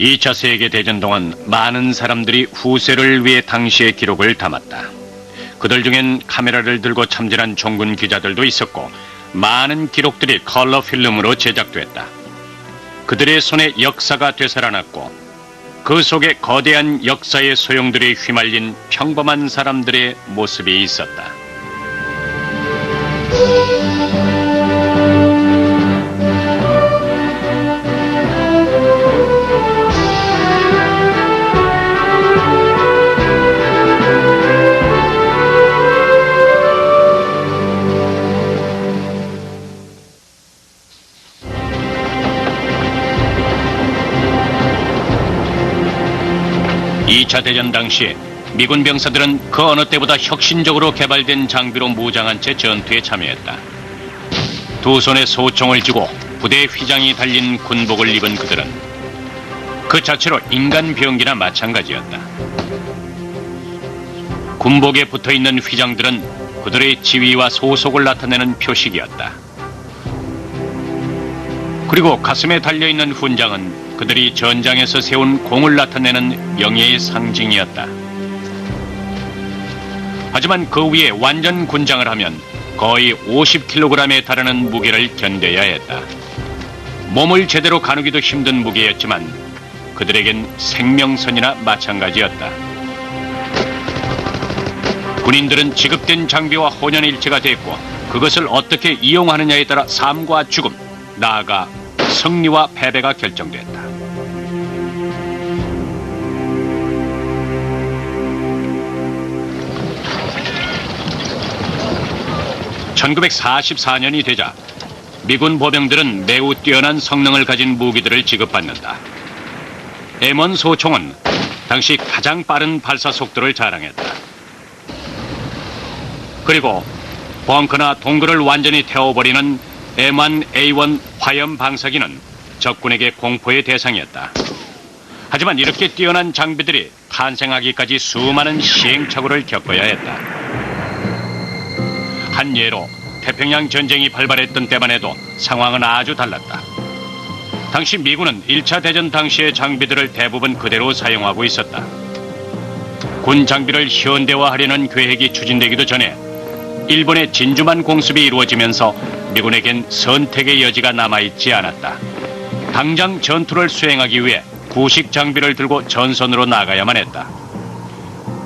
2차 세계대전 동안 많은 사람들이 후세를 위해 당시의 기록을 담았다. 그들 중엔 카메라를 들고 참전한 종군 기자들도 있었고 많은 기록들이 컬러 필름으로 제작됐다. 그들의 손에 역사가 되살아났고 그 속에 거대한 역사의 소용돌이에 휘말린 평범한 사람들의 모습이 있었다. 이 차 대전 당시 미군 병사들은 그 어느 때보다 혁신적으로 개발된 장비로 무장한 채 전투에 참여했다. 두 손에 소총을 쥐고 부대 휘장이 달린 군복을 입은 그들은 그 자체로 인간 병기나 마찬가지였다. 군복에 붙어있는 휘장들은 그들의 지위와 소속을 나타내는 표식이었다. 그리고 가슴에 달려있는 훈장은 그들이 전장에서 세운 공을 나타내는 명예의 상징이었다. 하지만 그 위에 완전 군장을 하면 거의 50kg에 달하는 무게를 견뎌야 했다. 몸을 제대로 가누기도 힘든 무게였지만 그들에겐 생명선이나 마찬가지였다. 군인들은 지급된 장비와 혼연일체가 됐고 그것을 어떻게 이용하느냐에 따라 삶과 죽음, 나아가 승리와 패배가 결정됐다. 1944년이 되자 미군 보병들은 매우 뛰어난 성능을 가진 무기들을 지급받는다. M1 소총은 당시 가장 빠른 발사 속도를 자랑했다. 그리고 벙커나 동굴을 완전히 태워버리는 M1A1 화염 방사기는 적군에게 공포의 대상이었다. 하지만 이렇게 뛰어난 장비들이 탄생하기까지 수많은 시행착오를 겪어야 했다. 한 예로 태평양 전쟁이 발발했던 때만 해도 상황은 아주 달랐다. 당시 미군은 1차 대전 당시의 장비들을 대부분 그대로 사용하고 있었다. 군 장비를 현대화하려는 계획이 추진되기도 전에 일본의 진주만 공습이 이루어지면서 미군에겐 선택의 여지가 남아있지 않았다. 당장 전투를 수행하기 위해 구식 장비를 들고 전선으로 나가야만 했다.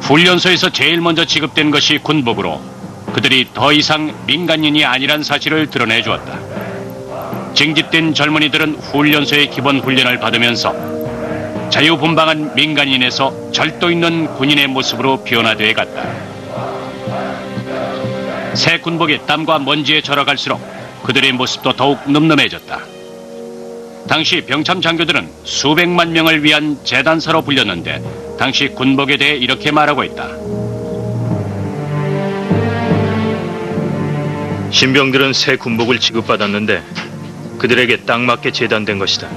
훈련소에서 제일 먼저 지급된 것이 군복으로 그들이 더 이상 민간인이 아니란 사실을 드러내 주었다. 징집된 젊은이들은 훈련소의 기본 훈련을 받으면서 자유분방한 민간인에서 절도 있는 군인의 모습으로 변화돼 갔다. 새 군복이 땀과 먼지에 절어갈수록 그들의 모습도 더욱 늠름해졌다. 당시 병참 장교들은 수백만 명을 위한 재단사로 불렸는데 당시 군복에 대해 이렇게 말하고 있다. 신병들은 새 군복을 지급받았는데 그들에게 딱 맞게 재단된 것이다.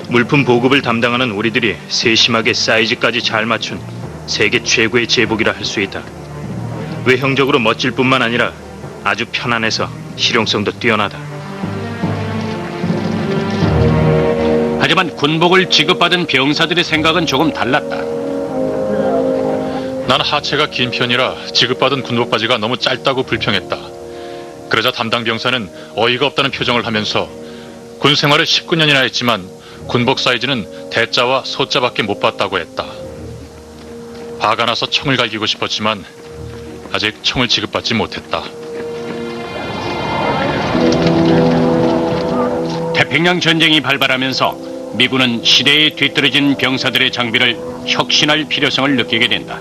물품 보급을 담당하는 우리들이 세심하게 사이즈까지 잘 맞춘 세계 최고의 제복이라 할 수 있다. 외형적으로 멋질 뿐만 아니라 아주 편안해서 실용성도 뛰어나다. 하지만 군복을 지급받은 병사들의 생각은 조금 달랐다. 난 하체가 긴 편이라 지급받은 군복 바지가 너무 짧다고 불평했다. 그러자 담당 병사는 어이가 없다는 표정을 하면서 군 생활을 19년이나 했지만 군복 사이즈는 대자와 소자밖에 못 봤다고 했다. 화가 나서 총을 갈기고 싶었지만 아직 총을 지급받지 못했다. 태평양 전쟁이 발발하면서 미군은 시대에 뒤떨어진 병사들의 장비를 혁신할 필요성을 느끼게 된다.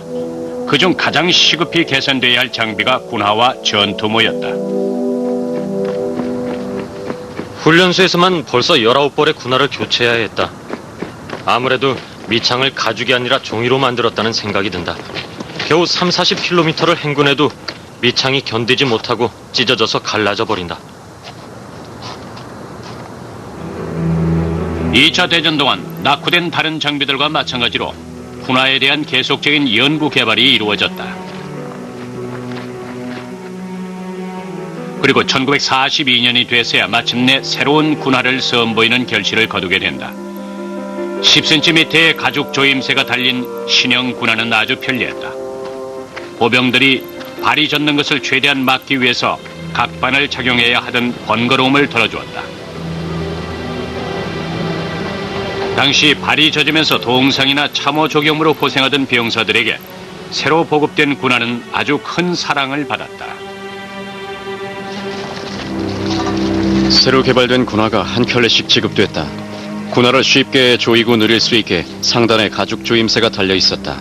그중 가장 시급히 개선돼야 할 장비가 군화와 전투모였다. 훈련소에서만 벌써 19벌의 군화를 교체해야 했다. 아무래도 미창을 가죽이 아니라 종이로 만들었다는 생각이 든다. 겨우 30-40km를 행군해도 미창이 견디지 못하고 찢어져서 갈라져 버린다. 2차 대전 동안 낙후된 다른 장비들과 마찬가지로 군화에 대한 계속적인 연구 개발이 이루어졌다. 그리고 1942년이 돼서야 마침내 새로운 군화를 선보이는 결실을 거두게 된다. 10cm의 가죽 조임새가 달린 신형 군화는 아주 편리했다. 보병들이 발이 젖는 것을 최대한 막기 위해서 각반을 착용해야 하던 번거로움을 덜어주었다. 당시 발이 젖으면서 동상이나 참호 조경으로 고생하던 병사들에게 새로 보급된 군화는 아주 큰 사랑을 받았다. 새로 개발된 군화가 한 켤레씩 지급됐다. 군화를 쉽게 조이고 누릴 수 있게 상단에 가죽 조임새가 달려 있었다.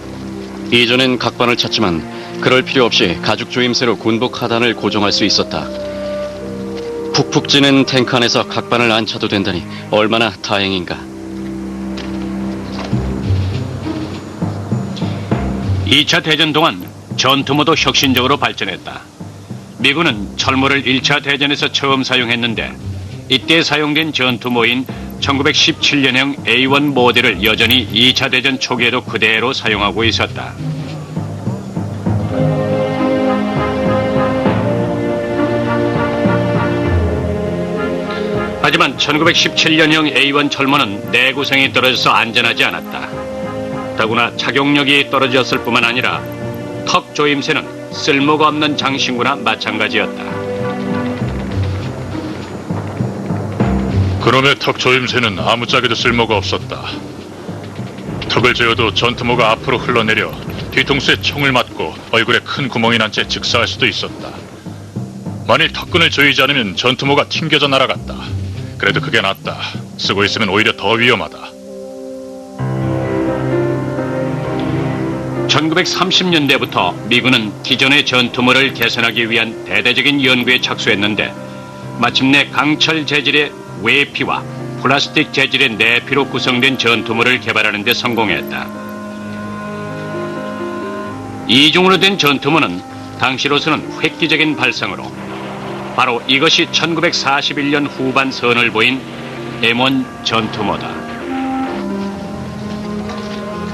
이전엔 각반을 찼지만 그럴 필요 없이 가죽 조임새로 군복 하단을 고정할 수 있었다. 푹푹 찌는 탱크 안에서 각반을 안 차도 된다니 얼마나 다행인가. 2차 대전 동안 전투모도 혁신적으로 발전했다. 미군은 철모를 1차 대전에서 처음 사용했는데 이때 사용된 전투모인 1917년형 A1 모델을 여전히 2차 대전 초기에도 그대로 사용하고 있었다. 하지만 1917년형 A1 철모는 내구성이 떨어져서 안전하지 않았다. 더구나 착용력이 떨어졌을 뿐만 아니라 턱 조임새는 쓸모가 없는 장신구나 마찬가지였다. 그놈의 턱 조임새는 아무짝에도 쓸모가 없었다. 턱을 조여도 전투모가 앞으로 흘러내려 뒤통수에 총을 맞고 얼굴에 큰 구멍이 난 채 즉사할 수도 있었다. 만일 턱끈을 조이지 않으면 전투모가 튕겨져 날아갔다. 그래도 그게 낫다. 쓰고 있으면 오히려 더 위험하다. 1930년대부터 미군은 기존의 전투모를 개선하기 위한 대대적인 연구에 착수했는데 마침내 강철 재질의 외피와 플라스틱 재질의 내피로 구성된 전투모를 개발하는 데 성공했다. 이중으로 된 전투모는 당시로서는 획기적인 발상으로 바로 이것이 1941년 후반 선을 보인 M1 전투모다.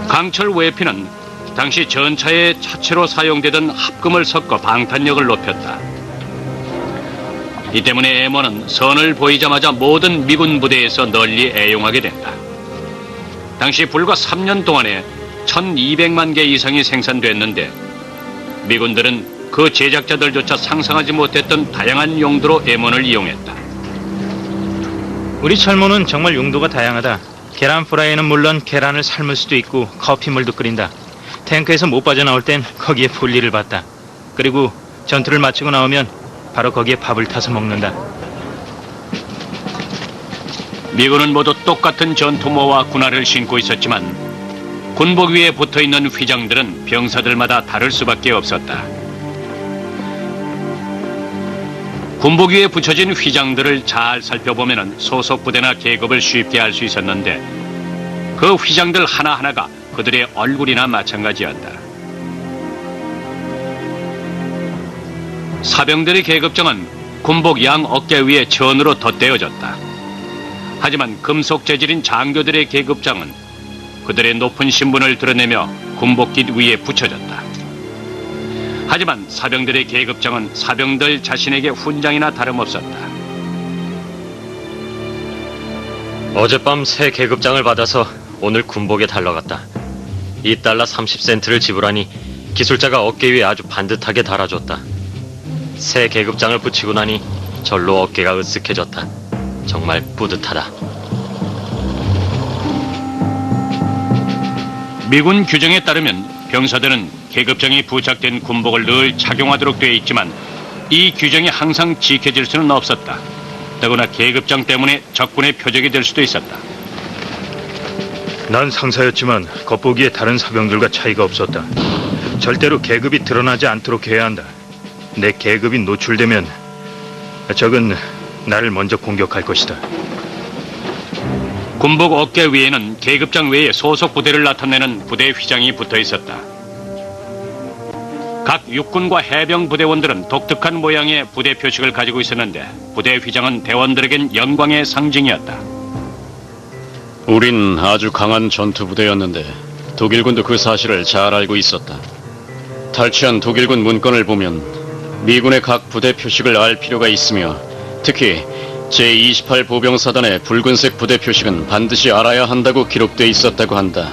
강철 외피는 당시 전차에 차체로 사용되던 합금을 섞어 방탄력을 높였다. 이 때문에 M1은 선을 보이자마자 모든 미군 부대에서 널리 애용하게 된다. 당시 불과 3년 동안에 1200만 개 이상이 생산됐는데 미군들은 그 제작자들조차 상상하지 못했던 다양한 용도로 M1을 이용했다. 우리 철모는 정말 용도가 다양하다. 계란 프라이는 물론 계란을 삶을 수도 있고 커피물도 끓인다. 탱크에서 못 빠져나올 땐 거기에 볼일을 봤다. 그리고 전투를 마치고 나오면 바로 거기에 밥을 타서 먹는다. 미군은 모두 똑같은 전투모와 군화를 신고 있었지만 군복 위에 붙어있는 휘장들은 병사들마다 다를 수밖에 없었다. 군복 위에 붙여진 휘장들을 잘 살펴보면 소속 부대나 계급을 쉽게 알 수 있었는데 그 휘장들 하나하나가 그들의 얼굴이나 마찬가지였다. 사병들의 계급장은 군복 양 어깨 위에 천으로 덧대어졌다. 하지만 금속 재질인 장교들의 계급장은 그들의 높은 신분을 드러내며 군복깃 위에 붙여졌다. 하지만 사병들의 계급장은 사병들 자신에게 훈장이나 다름없었다. 어젯밤 새 계급장을 받아서 오늘 군복에 달러갔다. $2 30센트를 지불하니 기술자가 어깨 위에 아주 반듯하게 달아줬다. 새 계급장을 붙이고 나니 절로 어깨가 으쓱해졌다. 정말 뿌듯하다. 미군 규정에 따르면 병사들은 계급장이 부착된 군복을 늘 착용하도록 되어 있지만 이 규정이 항상 지켜질 수는 없었다. 더구나 계급장 때문에 적군의 표적이 될 수도 있었다. 난 상사였지만 겉보기에 다른 사병들과 차이가 없었다. 절대로 계급이 드러나지 않도록 해야 한다. 내 계급이 노출되면 적은 나를 먼저 공격할 것이다. 군복 어깨 위에는 계급장 외에 소속 부대를 나타내는 부대 휘장이 붙어 있었다. 각 육군과 해병 부대원들은 독특한 모양의 부대 표식을 가지고 있었는데 부대 휘장은 대원들에겐 영광의 상징이었다. 우린 아주 강한 전투부대였는데 독일군도 그 사실을 잘 알고 있었다. 탈취한 독일군 문건을 보면 미군의 각 부대 표식을 알 필요가 있으며 특히 제28 보병사단의 붉은색 부대 표식은 반드시 알아야 한다고 기록돼 있었다고 한다.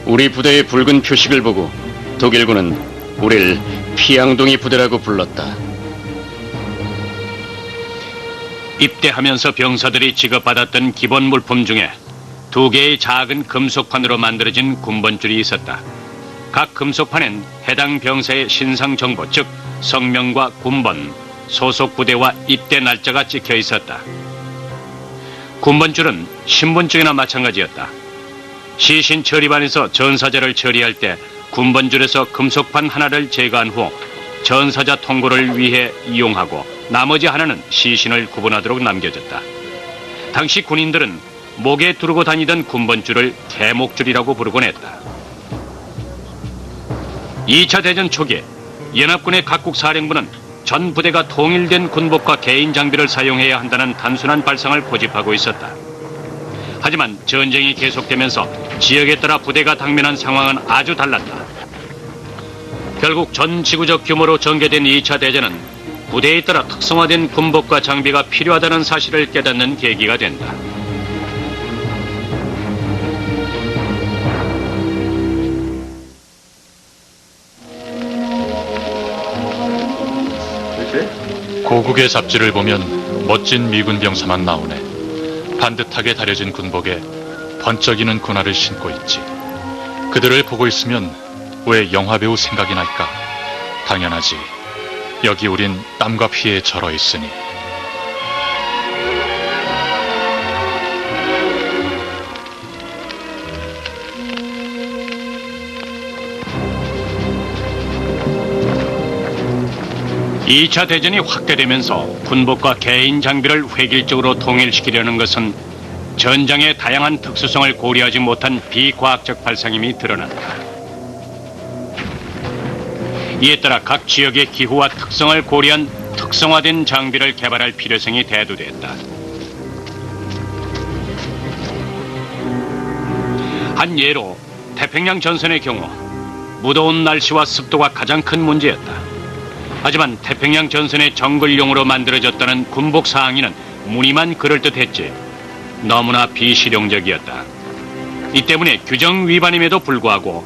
우리 부대의 붉은 표식을 보고 독일군은 우릴 피양동이 부대라고 불렀다. 입대하면서 병사들이 지급받았던 기본 물품 중에 2개의 작은 금속판으로 만들어진 군번줄이 있었다. 각 금속판엔 해당 병사의 신상 정보, 즉 성명과 군번, 소속 부대와 입대 날짜가 찍혀 있었다. 군번줄은 신분증이나 마찬가지였다. 시신 처리반에서 전사자를 처리할 때 군번줄에서 금속판 하나를 제거한 후 전사자 통고를 위해 이용하고 나머지 하나는 시신을 구분하도록 남겨졌다. 당시 군인들은 목에 두르고 다니던 군번줄을 대목줄이라고 부르곤 했다. 2차 대전 초기 연합군의 각국 사령부는 전 부대가 통일된 군복과 개인 장비를 사용해야 한다는 단순한 발상을 고집하고 있었다. 하지만 전쟁이 계속되면서 지역에 따라 부대가 당면한 상황은 아주 달랐다. 결국 전 지구적 규모로 전개된 2차 대전은 부대에 따라 특성화된 군복과 장비가 필요하다는 사실을 깨닫는 계기가 된다. 고국의 잡지를 보면 멋진 미군 병사만 나오네. 반듯하게 다려진 군복에 번쩍이는 군화를 신고 있지. 그들을 보고 있으면 왜 영화배우 생각이 날까? 당연하지. 여기 우린 땀과 피에 절어 있으니. 이 2차 대전이 확대되면서 군복과 개인 장비를 획일적으로 통일시키려는 것은 전장의 다양한 특수성을 고려하지 못한 비과학적 발상임이 드러난다. 이에 따라 각 지역의 기후와 특성을 고려한 특성화된 장비를 개발할 필요성이 대두됐다. 한 예로 태평양 전선의 경우 무더운 날씨와 습도가 가장 큰 문제였다. 하지만 태평양 전선의 정글용으로 만들어졌다는 군복 상의는 무늬만 그럴듯했지 너무나 비실용적이었다. 이 때문에 규정 위반임에도 불구하고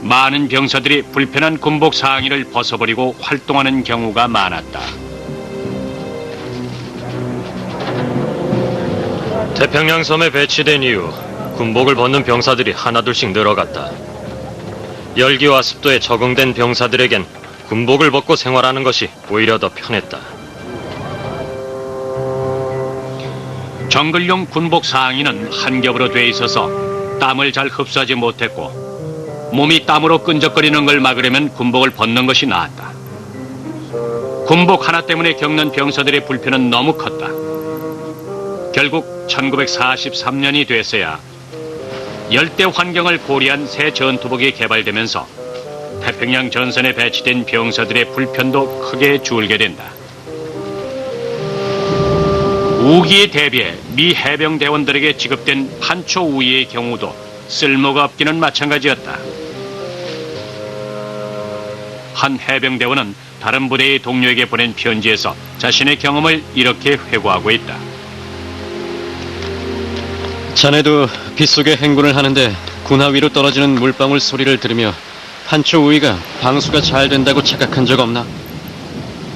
많은 병사들이 불편한 군복 상의를 벗어버리고 활동하는 경우가 많았다. 태평양 섬에 배치된 이후 군복을 벗는 병사들이 하나둘씩 늘어갔다. 열기와 습도에 적응된 병사들에겐 군복을 벗고 생활하는 것이 오히려 더 편했다. 정글용 군복 상의는 한 겹으로 돼 있어서 땀을 잘 흡수하지 못했고 몸이 땀으로 끈적거리는 걸 막으려면 군복을 벗는 것이 나았다. 군복 하나 때문에 겪는 병사들의 불편은 너무 컸다. 결국 1943년이 됐어야 열대 환경을 고려한 새 전투복이 개발되면서 태평양 전선에 배치된 병사들의 불편도 크게 줄게 된다. 우기에 대비해 미 해병대원들에게 지급된 판초 우위의 경우도 쓸모가 없기는 마찬가지였다. 한 해병대원은 다른 부대의 동료에게 보낸 편지에서 자신의 경험을 이렇게 회고하고 있다. 자네도 빗속에 행군을 하는데 군하 위로 떨어지는 물방울 소리를 들으며 판초 우위가 방수가 잘 된다고 착각한 적 없나?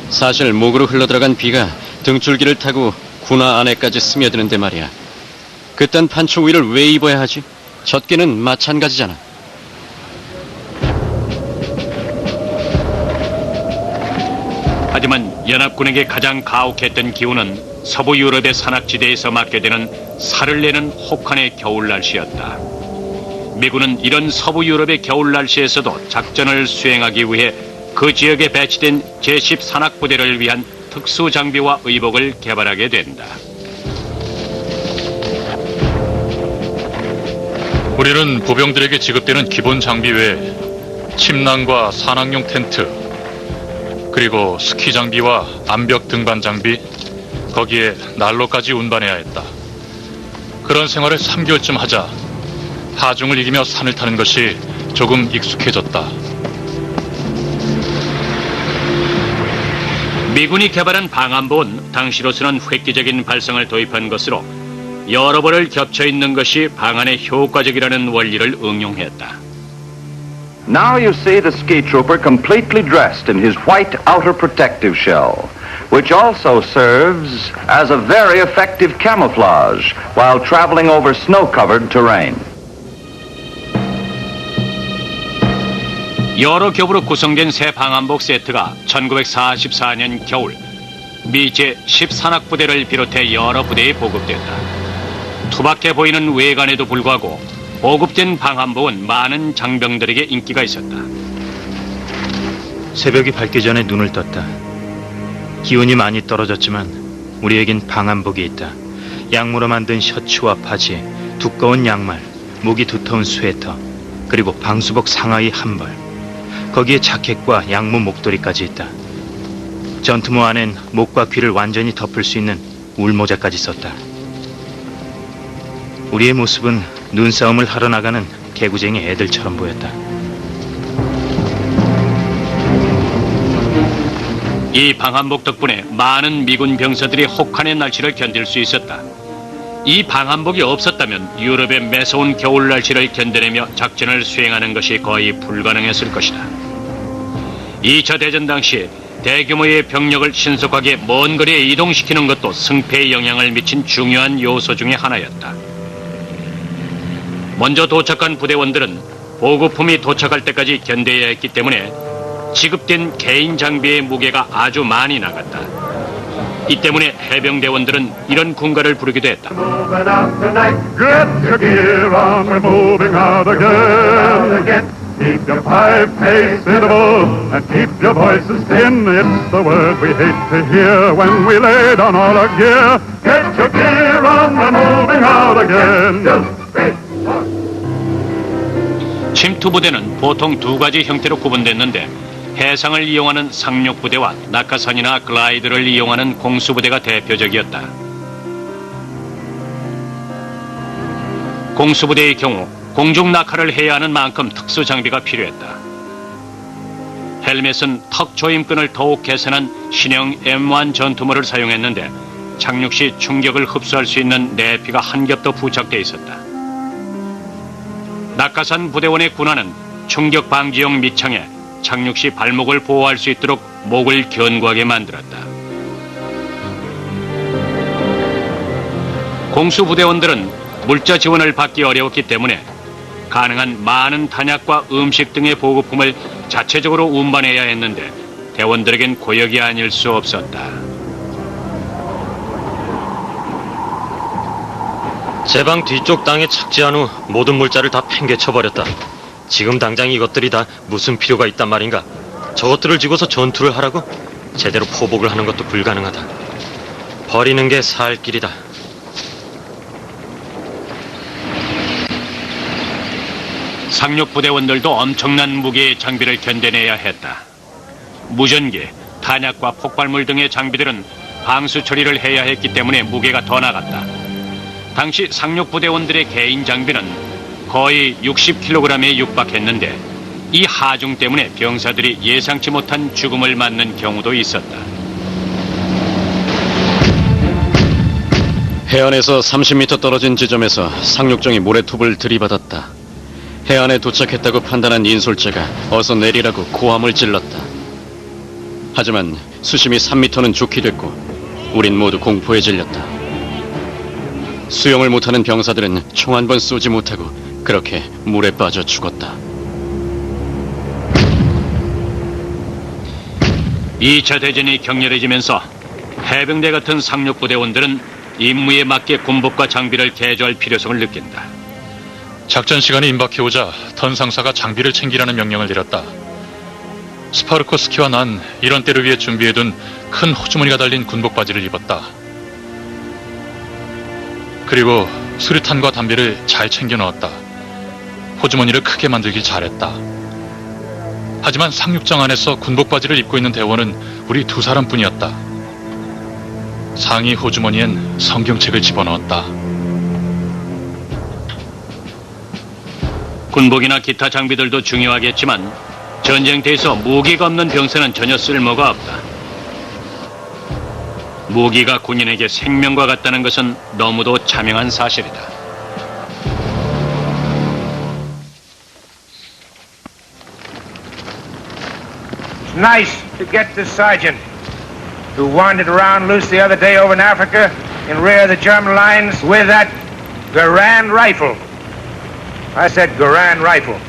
사실 목으로 흘러들어간 비가 등줄기를 타고 군화 안에까지 스며드는데 말이야. 그딴 판초 우위를 왜 입어야 하지? 젖기는 마찬가지잖아. 하지만 연합군에게 가장 가혹했던 기후는 서부 유럽의 산악지대에서 맞게 되는 살을 내는 혹한의 겨울 날씨였다. 미군은 이런 서부 유럽의 겨울 날씨에서도 작전을 수행하기 위해 그 지역에 배치된 제10 산악부대를 위한 특수 장비와 의복을 개발하게 된다. 우리는 보병들에게 지급되는 기본 장비 외에 침낭과 산악용 텐트, 그리고 스키 장비와 암벽 등반 장비, 거기에 난로까지 운반해야 했다. 그런 생활을 3개월쯤 하자 하중을 이기며 산을 타는 것이 조금 익숙해졌다. 미군이 개발한 방한복은 당시로서는 획기적인 발상을 도입한 것으로 여러 벌을 겹쳐 있는 것이 방한에 효과적이라는 원리를 응용했다. Now you see the ski trooper completely dressed in his white outer protective shell, which also serves as a very effective camouflage while traveling over snow-covered terrain. 여러 겹으로 구성된 새 방한복 세트가 1944년 겨울 미 제13학 부대를 비롯해 여러 부대에 보급됐다. 투박해 보이는 외관에도 불구하고 보급된 방한복은 많은 장병들에게 인기가 있었다. 새벽이 밝기 전에 눈을 떴다. 기온이 많이 떨어졌지만 우리에겐 방한복이 있다. 양무로 만든 셔츠와 바지, 두꺼운 양말, 목이 두터운 스웨터, 그리고 방수복 상하이 한 벌. 거기에 자켓과 양무 목도리까지 있다. 전투모 안엔 목과 귀를 완전히 덮을 수 있는 울모자까지 썼다. 우리의 모습은 눈싸움을 하러 나가는 개구쟁이 애들처럼 보였다. 이 방한복 덕분에 많은 미군 병사들이 혹한의 날씨를 견딜 수 있었다. 이 방한복이 없었다면 유럽의 매서운 겨울 날씨를 견뎌내며 작전을 수행하는 것이 거의 불가능했을 것이다. 2차 대전 당시 대규모의 병력을 신속하게 먼 거리에 이동시키는 것도 승패에 영향을 미친 중요한 요소 중의 하나였다. 먼저 도착한 부대원들은 보급품이 도착할 때까지 견뎌야 했기 때문에 지급된 개인 장비의 무게가 아주 많이 나갔다. 이 때문에 해병대원들은 이런 군가를 부르기도 했다. Get your gear on, we're moving out again. Keep your five-pace interval and keep your voices thin. It's the word we hate to hear when we lay down all our gear. Get your gear on, we're moving out again. 2, 3, 4. 침투 부대는 보통 두 가지 형태로 구분됐는데 해상을 이용하는 상륙부대와 낙하산이나 글라이더를 이용하는 공수부대가 대표적이었다. 공수부대의 경우 공중 낙하를 해야 하는 만큼 특수 장비가 필요했다. 헬멧은 턱 조임끈을 더욱 개선한 신형 M1 전투모를 사용했는데 착륙 시 충격을 흡수할 수 있는 내피가 한 겹 더 부착되어 있었다. 낙하산 부대원의 군화는 충격 방지용 밑창에 착륙 시 발목을 보호할 수 있도록 목을 견고하게 만들었다. 공수부대원들은 물자 지원을 받기 어려웠기 때문에 가능한 많은 탄약과 음식 등의 보급품을 자체적으로 운반해야 했는데 대원들에겐 고역이 아닐 수 없었다. 제방 뒤쪽 땅에 착지한 후 모든 물자를 다 팽개쳐버렸다. 지금 당장 이것들이 다 무슨 필요가 있단 말인가? 저것들을 지고서 전투를 하라고? 제대로 포복을 하는 것도 불가능하다. 버리는 게 살 길이다. 상륙부대원들도 엄청난 무게의 장비를 견뎌내야 했다. 무전기, 탄약과 폭발물 등의 장비들은 방수 처리를 해야 했기 때문에 무게가 더 나갔다. 당시 상륙부대원들의 개인 장비는 거의 60kg에 육박했는데 이 하중 때문에 병사들이 예상치 못한 죽음을 맞는 경우도 있었다. 해안에서 30m 떨어진 지점에서 상륙정이 모래톱을 들이받았다. 해안에 도착했다고 판단한 인솔자가 어서 내리라고 고함을 질렀다. 하지만 수심이 3m는 좋게 됐고 우린 모두 공포에 질렸다. 수영을 못하는 병사들은 총 한 번 쏘지 못하고 그렇게 물에 빠져 죽었다. 2차 대전이 격렬해지면서 해병대 같은 상륙부대원들은 임무에 맞게 군복과 장비를 개조할 필요성을 느낀다. 작전 시간이 임박해오자 턴 상사가 장비를 챙기라는 명령을 내렸다. 스파르코스키와 난 이런 때를 위해 준비해둔 큰 호주머니가 달린 군복 바지를 입었다. 그리고 수류탄과 담배를 잘 챙겨 넣었다. 호주머니를 크게 만들길 잘했다. 하지만 상륙정 안에서 군복 바지를 입고 있는 대원은 우리 2사람뿐이었다. 상의 호주머니엔 성경책을 집어넣었다. 군복이나 기타 장비들도 중요하겠지만 전쟁터에서 무기가 없는 병사는 전혀 쓸모가 없다. 무기가 군인에게 생명과 같다는 것은 너무도 자명한 사실이다. It's nice to get the sergeant who wandered around loose the other day over in Africa in rear of the German lines with that Garand rifle. I said Garand rifle.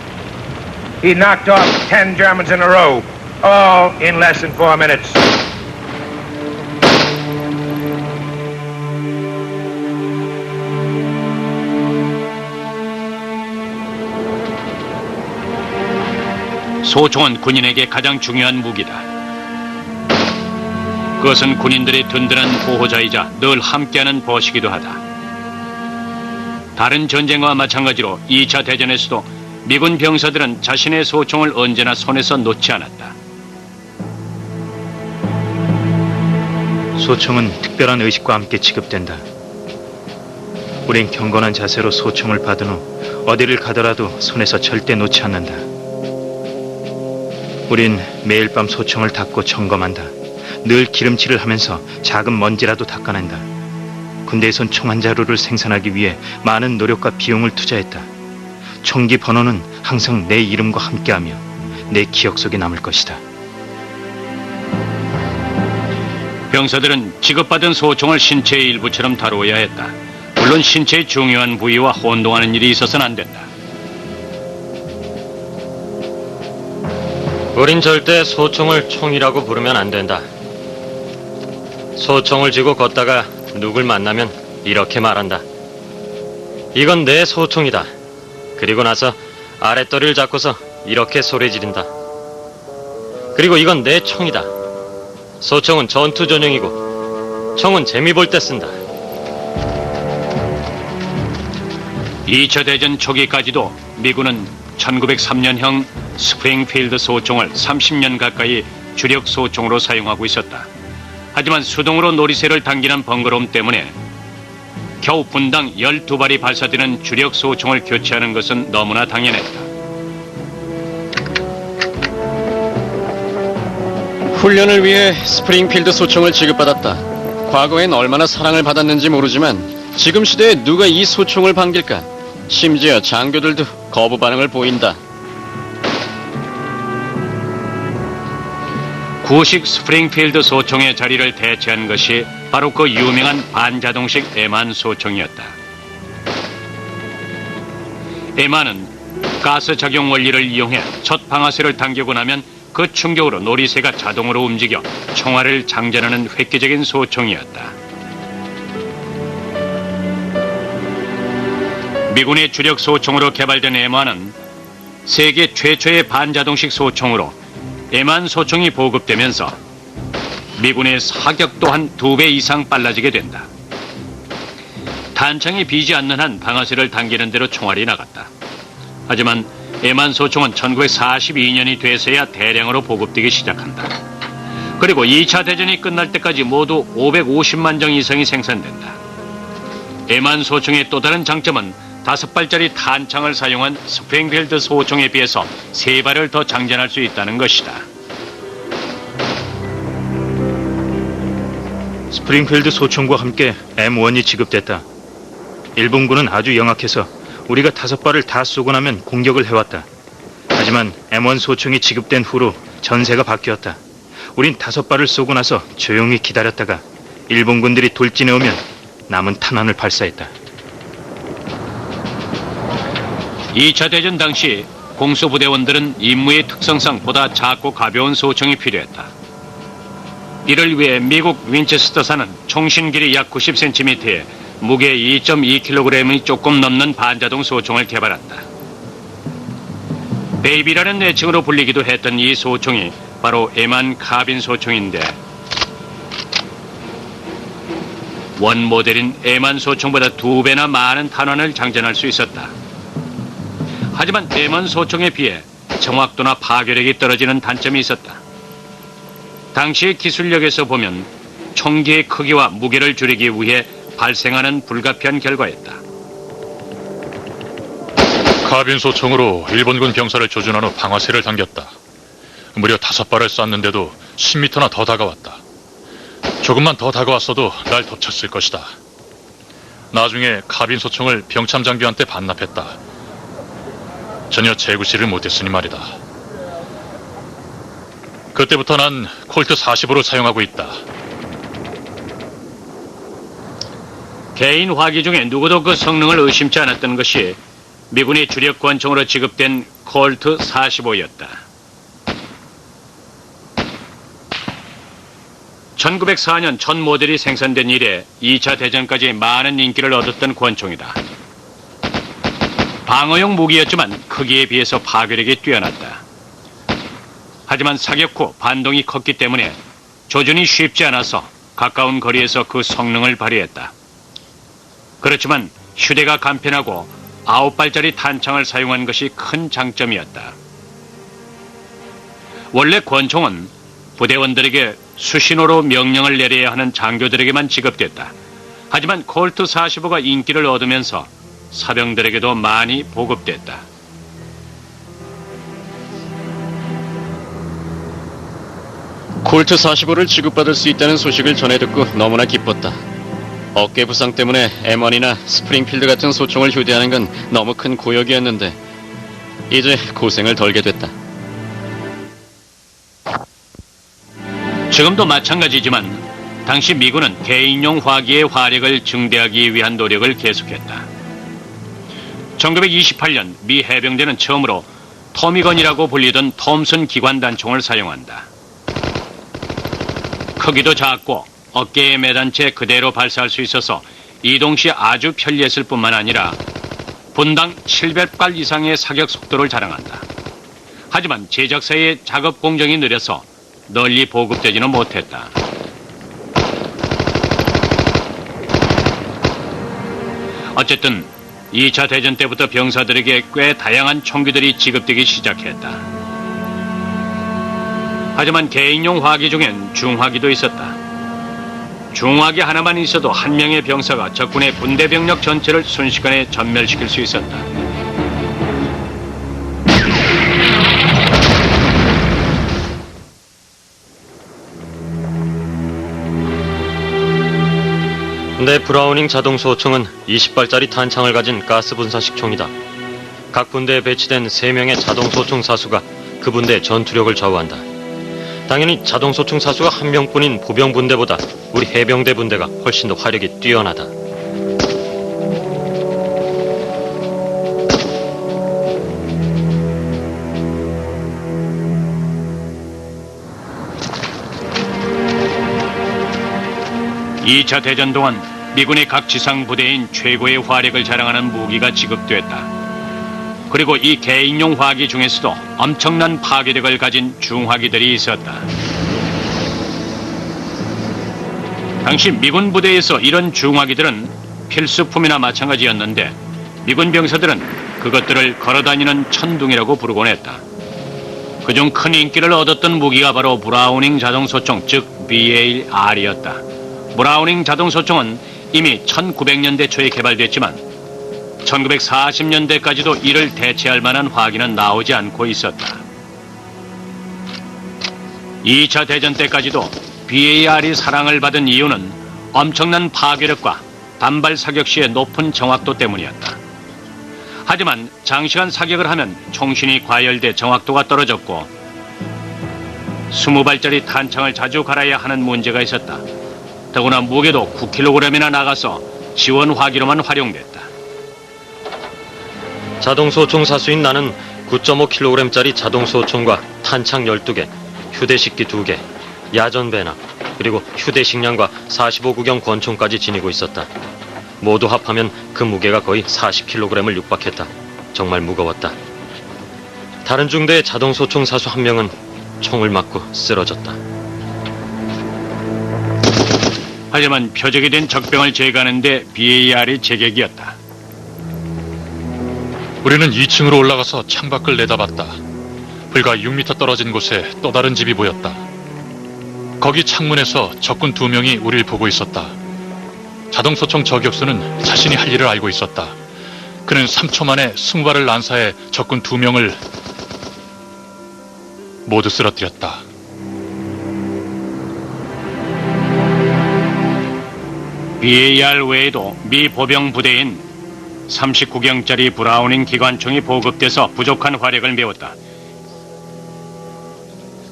He knocked off 10 Germans in a row, all in less than 4 minutes. 소총은 군인에게 가장 중요한 무기다. 그것은 군인들의 든든한 보호자이자 늘 함께하는 벗이기도 하다. 다른 전쟁과 마찬가지로 2차 대전에서도 미군 병사들은 자신의 소총을 언제나 손에서 놓지 않았다. 소총은 특별한 의식과 함께 지급된다. 우린 경건한 자세로 소총을 받은 후 어디를 가더라도 손에서 절대 놓지 않는다. 우린 매일 밤 소총을 닦고 점검한다. 늘 기름칠을 하면서 작은 먼지라도 닦아낸다. 군대에선 총 한 자루를 생산하기 위해 많은 노력과 비용을 투자했다. 총기 번호는 항상 내 이름과 함께하며 내 기억 속에 남을 것이다. 병사들은 지급받은 소총을 신체의 일부처럼 다루어야 했다. 물론 신체의 중요한 부위와 혼동하는 일이 있어서는 안 된다. 우린 절대 소총을 총이라고 부르면 안 된다. 소총을 쥐고 걷다가 누굴 만나면 이렇게 말한다. 이건 내 소총이다. 그리고 나서 아랫도리를 잡고서 이렇게 소리 지른다. 그리고 이건 내 총이다. 소총은 전투 전용이고 총은 재미 볼 때 쓴다. 2차 대전 초기까지도 미군은 1903년형 스프링필드 소총을 30년 가까이 주력 소총으로 사용하고 있었다. 하지만 수동으로 놀이새를 당기는 번거로움 때문에 겨우 분당 12발이 발사되는 주력 소총을 교체하는 것은 너무나 당연했다. 훈련을 위해 스프링필드 소총을 지급받았다. 과거엔 얼마나 사랑을 받았는지 모르지만 지금 시대에 누가 이 소총을 반길까? 심지어 장교들도 거부 반응을 보인다. 구식 스프링필드 소총의 자리를 대체한 것이 바로 그 유명한 반자동식 에만 소총이었다. 에만은 가스 작용 원리를 이용해 첫 방아쇠를 당기고 나면 그 충격으로 놀이새가 자동으로 움직여 총알을 장전하는 획기적인 소총이었다. 미군의 주력 소총으로 개발된 에만은 세계 최초의 반자동식 소총으로 에만 소총이 보급되면서 미군의 사격 또한 2배 이상 빨라지게 된다. 탄창이 비지 않는 한 방아쇠를 당기는 대로 총알이 나갔다. 하지만 에만 소총은 1942년이 돼서야 대량으로 보급되기 시작한다. 그리고 2차 대전이 끝날 때까지 모두 550만 정 이상이 생산된다. 에만 소총의 또 다른 장점은 5발짜리 탄창을 사용한 스프링필드 소총에 비해서 3발을 더 장전할 수 있다는 것이다. 스프링필드 소총과 함께 M1이 지급됐다. 일본군은 아주 영악해서 우리가 5발을 다 쏘고 나면 공격을 해왔다. 하지만 M1 소총이 지급된 후로 전세가 바뀌었다. 우린 5발을 쏘고 나서 조용히 기다렸다가 일본군들이 돌진해 오면 남은 탄환을 발사했다. 2차 대전 당시 공수부대원들은 임무의 특성상 보다 작고 가벼운 소총이 필요했다. 이를 위해 미국 윈체스터사는 총신 길이 약 90cm에 무게 2.2kg이 조금 넘는 반자동 소총을 개발한다. 베이비라는 애칭으로 불리기도 했던 이 소총이 바로 에만 카빈 소총인데 원 모델인 에만 소총보다 2배나 많은 탄환을 장전할 수 있었다. 하지만 에만 소총에 비해 정확도나 파괴력이 떨어지는 단점이 있었다. 당시의 기술력에서 보면 총기의 크기와 무게를 줄이기 위해 발생하는 불가피한 결과였다. 카빈 소총으로 일본군 병사를 조준한 후 방아쇠를 당겼다. 무려 5발을 쐈는데도 10m나 더 다가왔다. 조금만 더 다가왔어도 날 덮쳤을 것이다. 나중에 카빈 소총을 병참 장교한테 반납했다. 전혀 재구시를 못했으니 말이다. 그때부터 난 콜트 45를 사용하고 있다. 개인 화기 중에 누구도 그 성능을 의심치 않았던 것이 미군이 주력 권총으로 지급된 콜트 45였다. 1904년 첫 모델이 생산된 이래 2차 대전까지 많은 인기를 얻었던 권총이다. 방어용 무기였지만 크기에 비해서 파괴력이 뛰어났다. 하지만 사격 후 반동이 컸기 때문에 조준이 쉽지 않아서 가까운 거리에서 그 성능을 발휘했다. 그렇지만 휴대가 간편하고 9발짜리 탄창을 사용한 것이 큰 장점이었다. 원래 권총은 부대원들에게 수신호로 명령을 내려야 하는 장교들에게만 지급됐다. 하지만 콜트 45가 인기를 얻으면서 사병들에게도 많이 보급됐다. 콜트 45를 지급받을 수 있다는 소식을 전해 듣고 너무나 기뻤다. 어깨 부상 때문에 M1이나 스프링필드 같은 소총을 휴대하는 건 너무 큰 고역이었는데 이제 고생을 덜게 됐다. 지금도 마찬가지지만 당시 미군은 개인용 화기의 화력을 증대하기 위한 노력을 계속했다. 1928년 미 해병대는 처음으로 토미건이라고 불리던 톰슨 기관 단총을 사용한다. 크기도 작고 어깨에 매단 채 그대로 발사할 수 있어서 이동 시 아주 편리했을 뿐만 아니라 분당 700발 이상의 사격 속도를 자랑한다. 하지만 제작사의 작업 공정이 느려서 널리 보급되지는 못했다. 어쨌든 2차 대전 때부터 병사들에게 꽤 다양한 총기들이 지급되기 시작했다. 하지만 개인용 화기 중엔 중화기도 있었다. 중화기 하나만 있어도 한 명의 병사가 적군의 군대 병력 전체를 순식간에 전멸시킬 수 있었다. 내 브라우닝 자동 소총은 20발짜리 탄창을 가진 가스 분사식 총이다. 각 분대에 배치된 3명의 자동 소총 사수가 그 분대의 전투력을 좌우한다. 당연히 자동 소총 사수가 1명뿐인 보병 분대보다 우리 해병대 분대가 훨씬 더 화력이 뛰어나다. (2차) 대전 동안 미군의 각 지상 부대인 최고의 화력을 자랑하는 무기가 지급됐다. 그리고 이 개인용 화기 중에서도 엄청난 파괴력을 가진 중화기들이 있었다. 당시 미군 부대에서 이런 중화기들은 필수품이나 마찬가지였는데 미군 병사들은 그것들을 걸어다니는 천둥이라고 부르곤 했다. 그중 큰 인기를 얻었던 무기가 바로 브라우닝 자동소총, 즉 BAR이었다. 브라우닝 자동소총은 이미 1900년대 초에 개발됐지만 1940년대까지도 이를 대체할 만한 화기는 나오지 않고 있었다. 2차 대전 때까지도 BAR이 사랑을 받은 이유는 엄청난 파괴력과 단발 사격 시의 높은 정확도 때문이었다. 하지만 장시간 사격을 하면 총신이 과열돼 정확도가 떨어졌고 20발짜리 탄창을 자주 갈아야 하는 문제가 있었다. 더구나 무게도 9kg이나 나가서 지원 화기로만 활용됐다. 자동소총 사수인 나는 9.5kg짜리 자동소총과 탄창 12개, 휴대식기 2개, 야전 배낭, 그리고 휴대식량과 45구경 권총까지 지니고 있었다. 모두 합하면 그 무게가 거의 40kg을 육박했다. 정말 무거웠다. 다른 중대의 자동소총 사수 한 명은 총을 맞고 쓰러졌다. 하지만 표적이 된 적병을 제거하는 데 BAR이 제격이었다. 우리는 2층으로 올라가서 창밖을 내다봤다. 불과 6m 떨어진 곳에 또 다른 집이 보였다. 거기 창문에서 적군 2명이 우리를 보고 있었다. 자동소총 저격수는 자신이 할 일을 알고 있었다. 그는 3초 만에 20발을 난사해 적군 2명을 모두 쓰러뜨렸다. BAR 외에도 미 보병 부대인 39경짜리 브라우닝 기관총이 보급돼서 부족한 화력을 메웠다.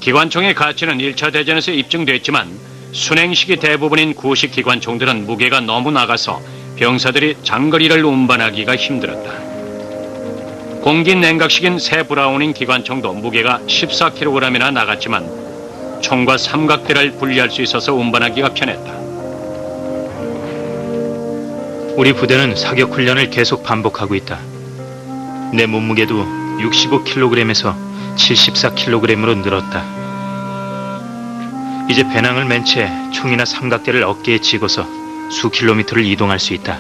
기관총의 가치는 1차 대전에서 입증됐지만 순행식이 대부분인 구식 기관총들은 무게가 너무 나가서 병사들이 장거리를 운반하기가 힘들었다. 공기 냉각식인 새 브라우닝 기관총도 무게가 14kg이나 나갔지만 총과 삼각대를 분리할 수 있어서 운반하기가 편했다. 우리 부대는 사격 훈련을 계속 반복하고 있다. 내 몸무게도 65kg에서 74kg으로 늘었다. 이제 배낭을 맨 채 총이나 삼각대를 어깨에 쥐고서 수 킬로미터를 이동할 수 있다.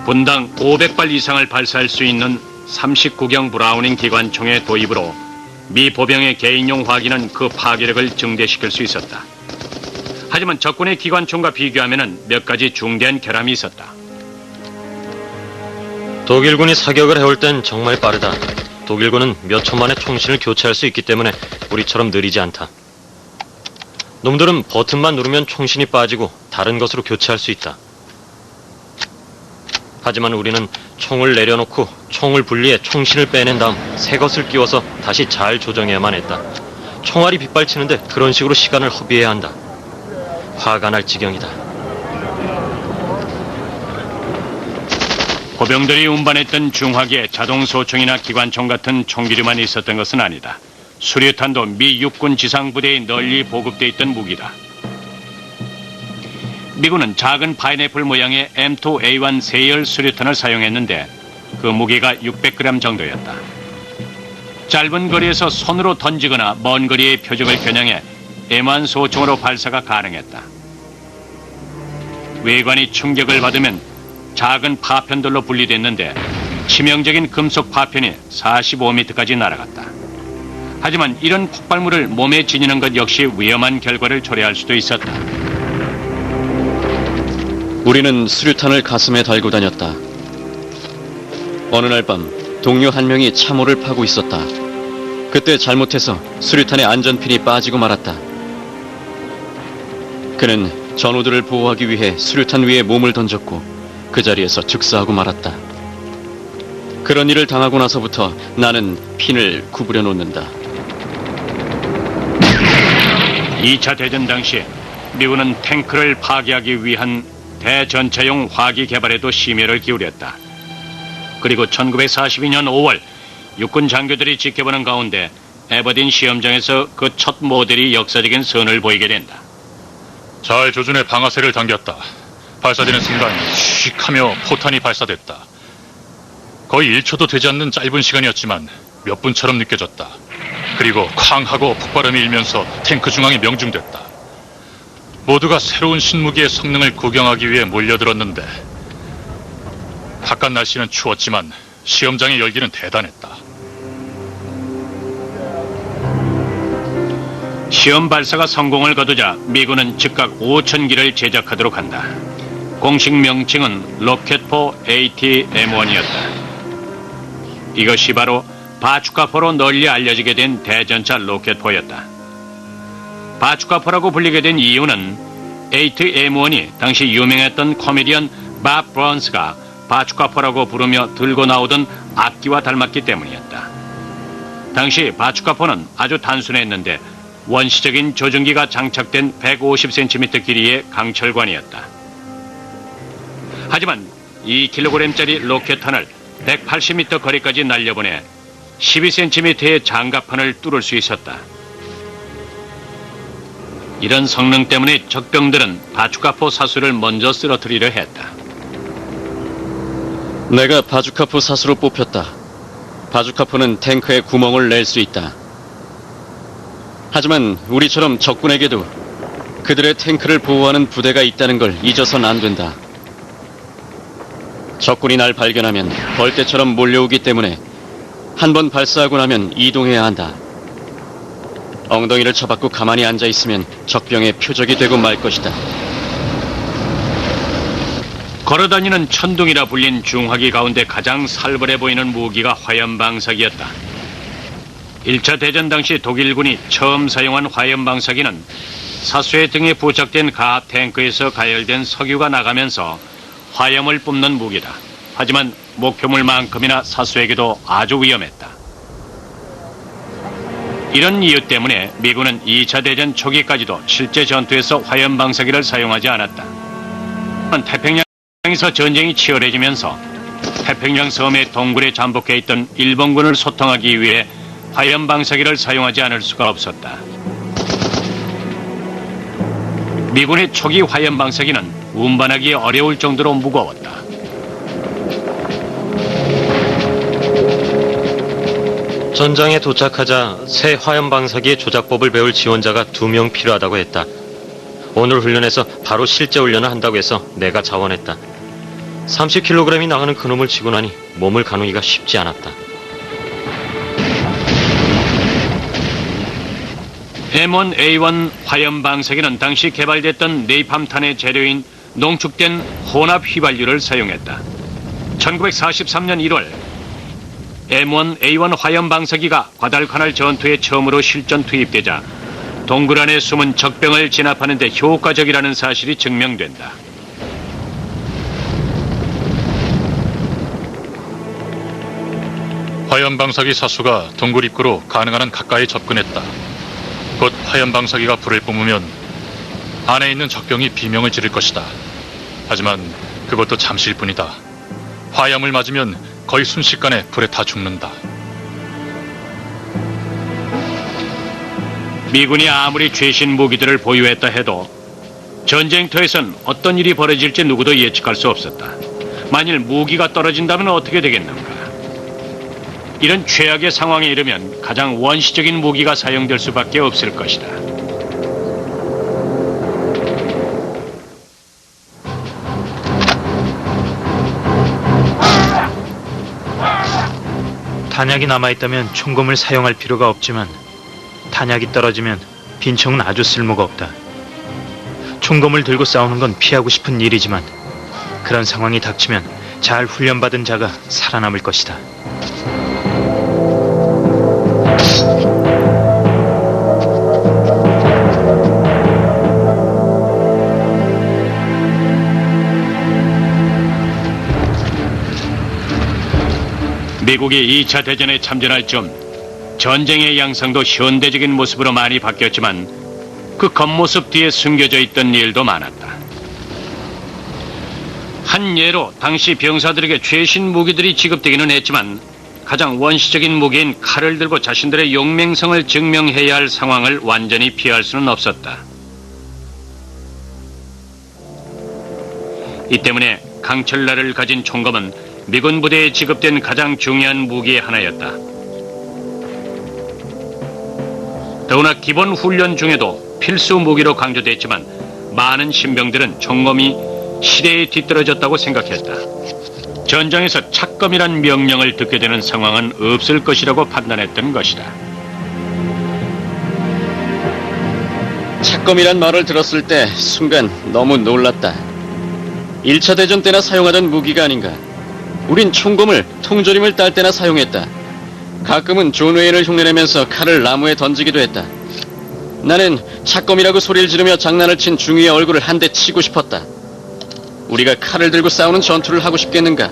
분당 500발 이상을 발사할 수 있는 39경 브라우닝 기관총의 도입으로 미 보병의 개인용 화기는 그 파괴력을 증대시킬 수 있었다. 하지만 적군의 기관총과 비교하면 몇 가지 중대한 결함이 있었다. 독일군이 사격을 해올 땐 정말 빠르다. 독일군은 몇 초 만에 총신을 교체할 수 있기 때문에 우리처럼 느리지 않다. 놈들은 버튼만 누르면 총신이 빠지고 다른 것으로 교체할 수 있다. 하지만 우리는 총을 내려놓고 총을 분리해 총신을 빼낸 다음 새 것을 끼워서 다시 잘 조정해야만 했다. 총알이 빗발치는데 그런 식으로 시간을 허비해야 한다. 화가 날 지경이다. 보병들이 운반했던 중화기에 자동 소총이나 기관총 같은 총기류만 있었던 것은 아니다. 수류탄도 미 육군 지상부대에 널리 보급돼 있던 무기다. 미군은 작은 파인애플 모양의 M2A1 세열 수류탄을 사용했는데 그 무게가 600g 정도였다. 짧은 거리에서 손으로 던지거나 먼 거리의 표적을 겨냥해 M1 소총으로 발사가 가능했다. 외관이 충격을 받으면 작은 파편들로 분리됐는데 치명적인 금속 파편이 45m까지 날아갔다. 하지만 이런 폭발물을 몸에 지니는 것 역시 위험한 결과를 초래할 수도 있었다. 우리는 수류탄을 가슴에 달고 다녔다. 어느 날 밤 동료 한 명이 참호를 파고 있었다. 그때 잘못해서 수류탄의 안전핀이 빠지고 말았다. 그는 전우들을 보호하기 위해 수류탄 위에 몸을 던졌고 그 자리에서 즉사하고 말았다. 그런 일을 당하고 나서부터 나는 핀을 구부려 놓는다. 2차 대전 당시 미군은 탱크를 파괴하기 위한 대전차용 화기 개발에도 심혈을 기울였다. 그리고 1942년 5월 육군 장교들이 지켜보는 가운데 에버딘 시험장에서 그 첫 모델이 역사적인 선을 보이게 된다. 잘 조준해 방아쇠를 당겼다. 발사되는 순간 슉 하며 포탄이 발사됐다. 거의 1초도 되지 않는 짧은 시간이었지만 몇 분처럼 느껴졌다. 그리고 쾅 하고 폭발음이 일면서 탱크 중앙에 명중됐다. 모두가 새로운 신무기의 성능을 구경하기 위해 몰려들었는데 바깥 날씨는 추웠지만 시험장의 열기는 대단했다. 시험 발사가 성공을 거두자 미군은 즉각 5,000기를 제작하도록 한다. 공식 명칭은 로켓포 AT-M1이었다. 이것이 바로 바추카포로 널리 알려지게 된 대전차 로켓포였다. 바추카포라고 불리게 된 이유는 AT-M1이 당시 유명했던 코미디언 밥 브라운스가 바추카포라고 부르며 들고 나오던 악기와 닮았기 때문이었다. 당시 바추카포는 아주 단순했는데 원시적인 조준기가 장착된 150cm 길이의 강철관이었다. 하지만 2kg짜리 로켓탄을 180m 거리까지 날려보내 12cm의 장갑판을 뚫을 수 있었다. 이런 성능 때문에 적병들은 바추카포 사수를 먼저 쓰러뜨리려 했다. 내가 바주카포 사수로 뽑혔다. 바주카포는 탱크에 구멍을 낼 수 있다. 하지만 우리처럼 적군에게도 그들의 탱크를 보호하는 부대가 있다는 걸 잊어선 안 된다. 적군이 날 발견하면 벌떼처럼 몰려오기 때문에 한 번 발사하고 나면 이동해야 한다. 엉덩이를 쳐박고 가만히 앉아있으면 적병의 표적이 되고 말 것이다. 걸어다니는 천둥이라 불린 중화기 가운데 가장 살벌해 보이는 무기가 화염방사기였다. 1차 대전 당시 독일군이 처음 사용한 화염방사기는 사수의 등에 부착된 가압 탱크에서 가열된 석유가 나가면서 화염을 뿜는 무기다. 하지만 목표물만큼이나 사수에게도 아주 위험했다. 이런 이유 때문에 미군은 2차 대전 초기까지도 실제 전투에서 화염방사기를 사용하지 않았다. 태평양에서 전쟁이 치열해지면서 태평양 섬의 동굴에 잠복해 있던 일본군을 소통하기 위해 화염방사기를 사용하지 않을 수가 없었다. 미군의 초기 화염방사기는 운반하기 어려울 정도로 무거웠다. 전장에 도착하자 새 화염방사기의 조작법을 배울 지원자가 2명 필요하다고 했다. 오늘 훈련에서 바로 실제 훈련을 한다고 해서 내가 자원했다. 30kg이 나가는 그놈을 치고 나니 몸을 가누기가 쉽지 않았다. M1A1 화염방사기는 당시 개발됐던 네이팜탄의 재료인 농축된 혼합 휘발유를 사용했다. 1943년 1월 M1A1 화염방사기가 과달카날 전투에 처음으로 실전 투입되자 동굴 안에 숨은 적병을 진압하는 데 효과적이라는 사실이 증명된다. 화염방사기 사수가 동굴 입구로 가능한 한 가까이 접근했다. 곧 화염방사기가 불을 뿜으면 안에 있는 적병이 비명을 지를 것이다. 하지만 그것도 잠시일 뿐이다. 화염을 맞으면 거의 순식간에 불에 타 죽는다. 미군이 아무리 최신 무기들을 보유했다 해도 전쟁터에선 어떤 일이 벌어질지 누구도 예측할 수 없었다. 만일 무기가 떨어진다면 어떻게 되겠는가? 이런 최악의 상황에 이르면 가장 원시적인 무기가 사용될 수밖에 없을 것이다. 탄약이 남아있다면 총검을 사용할 필요가 없지만 탄약이 떨어지면 빈총은 아주 쓸모가 없다. 총검을 들고 싸우는 건 피하고 싶은 일이지만 그런 상황이 닥치면 잘 훈련받은 자가 살아남을 것이다. 미국이 2차 대전에 참전할 즈음 전쟁의 양상도 현대적인 모습으로 많이 바뀌었지만 그 겉모습 뒤에 숨겨져 있던 일도 많았다. 한 예로 당시 병사들에게 최신 무기들이 지급되기는 했지만 가장 원시적인 무기인 칼을 들고 자신들의 용맹성을 증명해야 할 상황을 완전히 피할 수는 없었다. 이 때문에 강철날을 가진 총검은 미군 부대에 지급된 가장 중요한 무기의 하나였다. 더구나 기본 훈련 중에도 필수 무기로 강조됐지만 많은 신병들은 총검이 시대에 뒤떨어졌다고 생각했다. 전장에서 착검이란 명령을 듣게 되는 상황은 없을 것이라고 판단했던 것이다. 착검이란 말을 들었을 때 순간 너무 놀랐다. 1차 대전 때나 사용하던 무기가 아닌가. 우린 총검을 통조림을 딸 때나 사용했다. 가끔은 존 웨인을 흉내내면서 칼을 나무에 던지기도 했다. 나는 착검이라고 소리를 지르며 장난을 친 중위의 얼굴을 한 대 치고 싶었다. 우리가 칼을 들고 싸우는 전투를 하고 싶겠는가?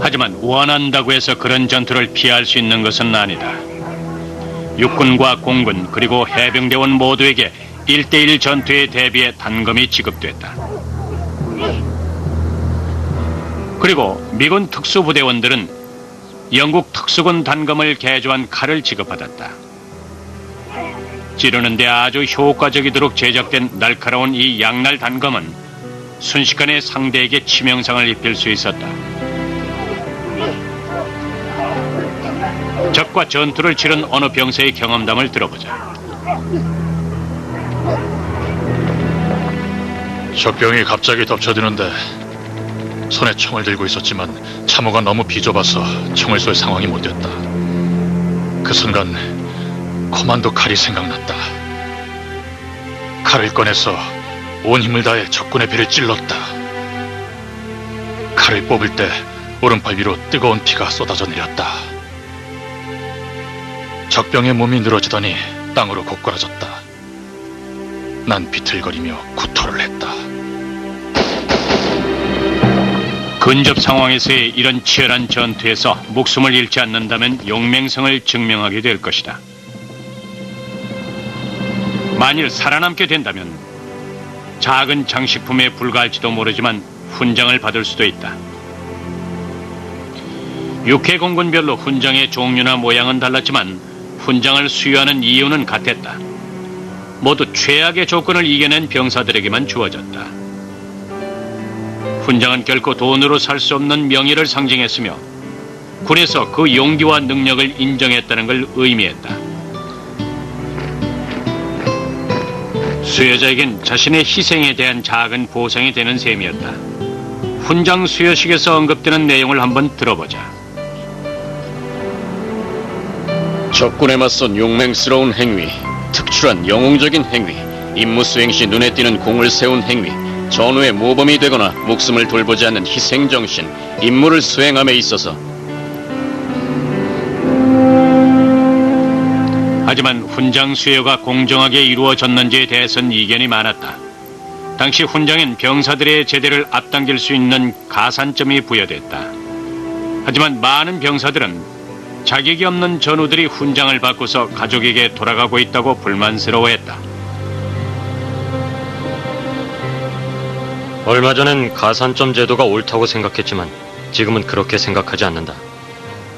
하지만 원한다고 해서 그런 전투를 피할 수 있는 것은 아니다. 육군과 공군 그리고 해병대원 모두에게 1대1 전투에 대비해 단검이 지급됐다. 그리고 미군 특수부대원들은 영국 특수군 단검을 개조한 칼을 지급받았다. 찌르는데 아주 효과적이도록 제작된 날카로운 이 양날 단검은 순식간에 상대에게 치명상을 입힐 수 있었다. 적과 전투를 치른 어느 병사의 경험담을 들어보자. 적병이 갑자기 덮쳐드는데 손에 총을 들고 있었지만 참호가 너무 비좁아서 총을 쏠 상황이 못 됐다. 그 순간 코만도 칼이 생각났다. 칼을 꺼내서 온 힘을 다해 적군의 배를 찔렀다. 칼을 뽑을 때 오른팔 위로 뜨거운 피가 쏟아져 내렸다. 적병의 몸이 늘어지더니 땅으로 고꾸라졌다. 난 비틀거리며 구토를 했다. 근접 상황에서의 이런 치열한 전투에서 목숨을 잃지 않는다면 용맹성을 증명하게 될 것이다. 만일 살아남게 된다면 작은 장식품에 불과할지도 모르지만 훈장을 받을 수도 있다. 육해공군별로 훈장의 종류나 모양은 달랐지만 훈장을 수여하는 이유는 같았다. 모두 최악의 조건을 이겨낸 병사들에게만 주어졌다. 훈장은 결코 돈으로 살 수 없는 명예를 상징했으며 군에서 그 용기와 능력을 인정했다는 걸 의미했다. 수여자에겐 자신의 희생에 대한 작은 보상이 되는 셈이었다. 훈장 수여식에서 언급되는 내용을 한번 들어보자. 적군에 맞선 용맹스러운 행위, 특출한 영웅적인 행위, 임무 수행 시 눈에 띄는 공을 세운 행위, 전후의 모범이 되거나 목숨을 돌보지 않는 희생정신, 임무를 수행함에 있어서. 하지만 훈장 수여가 공정하게 이루어졌는지에 대해서는 이견이 많았다. 당시 훈장엔 병사들의 제대를 앞당길 수 있는 가산점이 부여됐다. 하지만 많은 병사들은 자격이 없는 전우들이 훈장을 받고서 가족에게 돌아가고 있다고 불만스러워했다. 얼마 전엔 가산점 제도가 옳다고 생각했지만 지금은 그렇게 생각하지 않는다.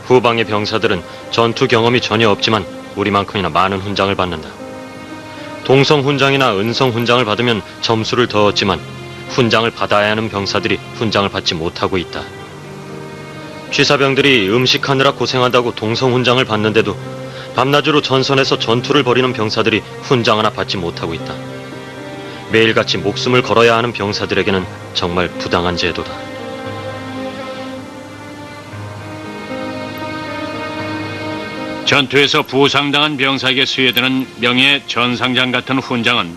후방의 병사들은 전투 경험이 전혀 없지만 우리만큼이나 많은 훈장을 받는다. 동성 훈장이나 은성 훈장을 받으면 점수를 더 얻지만 훈장을 받아야 하는 병사들이 훈장을 받지 못하고 있다. 취사병들이 음식하느라 고생한다고 동성 훈장을 받는데도 밤낮으로 전선에서 전투를 벌이는 병사들이 훈장 하나 받지 못하고 있다. 매일같이 목숨을 걸어야 하는 병사들에게는 정말 부당한 제도다. 전투에서 부상당한 병사에게 수여되는 명예 전상장 같은 훈장은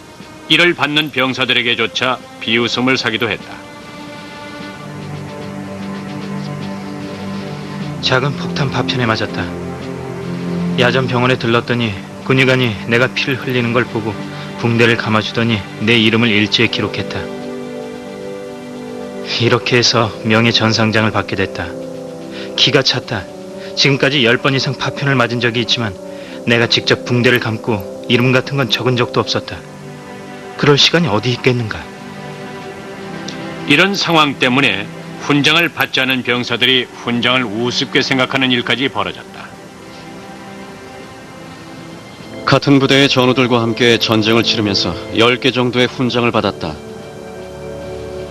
이를 받는 병사들에게조차 비웃음을 사기도 했다. 작은 폭탄 파편에 맞았다. 야전 병원에 들렀더니 군의관이 내가 피를 흘리는 걸 보고 붕대를 감아주더니 내 이름을 일지에 기록했다. 이렇게 해서 명예 전상장을 받게 됐다. 기가 찼다. 지금까지 10번 이상 파편을 맞은 적이 있지만 내가 직접 붕대를 감고 이름 같은 건 적은 적도 없었다. 그럴 시간이 어디 있겠는가. 이런 상황 때문에 훈장을 받지 않은 병사들이 훈장을 우습게 생각하는 일까지 벌어졌다. 같은 부대의 전우들과 함께 전쟁을 치르면서 10개 정도의 훈장을 받았다.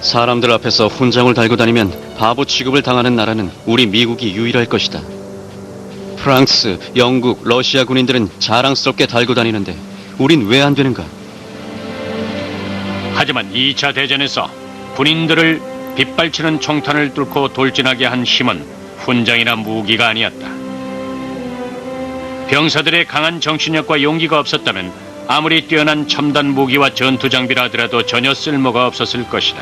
사람들 앞에서 훈장을 달고 다니면 바보 취급을 당하는 나라는 우리 미국이 유일할 것이다. 프랑스, 영국, 러시아 군인들은 자랑스럽게 달고 다니는데 우린 왜 안 되는가? 하지만 2차 대전에서 군인들을 빗발치는 총탄을 뚫고 돌진하게 한 힘은 훈장이나 무기가 아니었다. 병사들의 강한 정신력과 용기가 없었다면 아무리 뛰어난 첨단 무기와 전투 장비라 하더라도 전혀 쓸모가 없었을 것이다.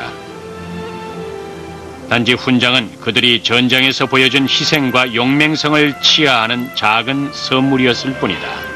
단지 훈장은 그들이 전장에서 보여준 희생과 용맹성을 치하하는 작은 선물이었을 뿐이다.